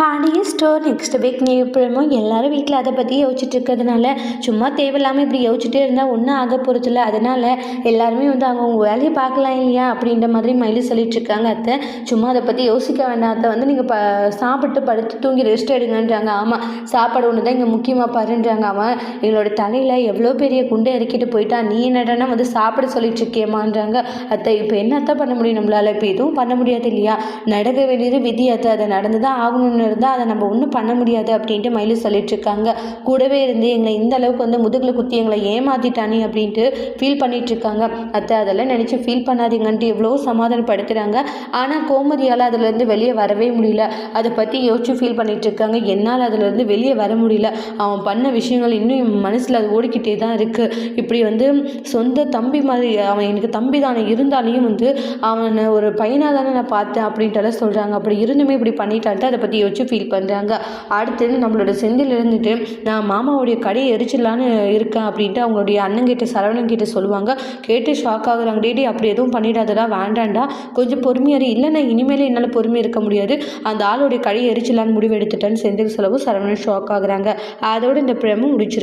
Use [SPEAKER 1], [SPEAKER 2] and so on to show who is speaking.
[SPEAKER 1] Pandya store next week எப்பவும் எல்லாரும் வீட்டில் அதை பற்றி யோசிச்சுட்டு இருக்கிறதுனால சும்மா தேவையில்லாமல் இப்படி யோசிச்சுட்டே இருந்தால் ஒன்றும் ஆக போகிறதில்ல. அதனால் எல்லாருமே அவங்கவுங்க வேலையை பார்க்கலாம் இல்லையா அப்படின்ற மாதிரி மயிலு சொல்லிட்டு இருக்காங்க. அத்தை சும்மா அதை பற்றி யோசிக்க வேண்டாம் அத்தை, நீங்கள் சாப்பிட்டு படுத்து தூங்கி ரெஸ்ட் எடுங்கன்றாங்க. ஆமாம், சாப்பாடு ஒன்று தான் இங்கே முக்கியமாக பாருன்றாங்க. அவன் எங்களோட தலையில் எவ்வளோ பெரிய குண்டை இறக்கிட்டு போயிட்டான், நீ என்னடனா சாப்பிட சொல்லிட்டு இருக்கேமான்றாங்க. அத்தை இப்போ என்னத்தான் பண்ண முடியும் நம்மளால்? இப்போ எதுவும் பண்ண முடியாது இல்லையா, நடக்க வேண்டியது விதி அத்தை, அதை நடந்து தான் ஆகணும்னு இருந்தால் அதை நம்ம ஒன்றும் பண்ண முடியாது அப்படின்ட்டு மயிலு சொல்லிட்டு இருக்காங்க. கூடவே இருந்து எங்களை இந்த அளவுக்கு முதுகில் குத்தி எங்களை ஏமாத்திட்டானே அப்படின்ட்டு ஃபீல் பண்ணிட்டு இருக்காங்க. அத்தை அதெல்லாம் நினச்சி ஃபீல் பண்ணாதீங்கன்ட்டு எவ்வளோ சமாதானப்படுத்துகிறாங்க. ஆனால் கோமதியால் அதுலேருந்து வெளியே வரவே முடியல. அதை பற்றி யோசிச்சு ஃபீல் பண்ணிட்டு இருக்காங்க. என்னால் அதுலேருந்து வெளியே வர முடியல, அவன் பண்ண விஷயங்கள் இன்னும் என் மனசில் அது ஓடிக்கிட்டே தான் இருக்குது. இப்படி சொந்த தம்பி மாதிரி அவன் எனக்கு தம்பி தானே, இருந்தாலையும் அவனை ஒரு பையனாக தானே நான் பார்த்தேன் அப்படின்ட்டு சொல்கிறாங்க. அப்படி இருந்துமே இப்படி பண்ணிட்டான்ட்டு அதை பற்றி யோசிச்சு ஃபீல் பண்ணுறாங்க. அடுத்து நம்மளோட செந்தில் இருந்துட்டு நான் மாமாவுடைய கடையை எரிச்சிடலான்னு இருக்கேன் அப்படின்ட்டு அவங்களுடைய அண்ணங்கிட்ட சரவணன் கிட்ட சொல்லுவாங்க. கேட்டு ஷாக் ஆகுறாங்க. டேடி அப்படி எதுவும் பண்ணிடாதடா, வேண்டாண்டா, கொஞ்சம் பொறுமையாரு. இல்லை நான் இனிமேல் என்னால் பொறுமை இருக்க முடியாது, அந்த ஆளுடைய கடையை எரிச்சிடலான்னு முடிவு எடுத்துட்டேன்னு செந்தில் சொல்லவும் சரவணன் ஷாக் ஆகுறாங்க. அதோடு இந்த பிரமும் முடிச்சிருக்கு.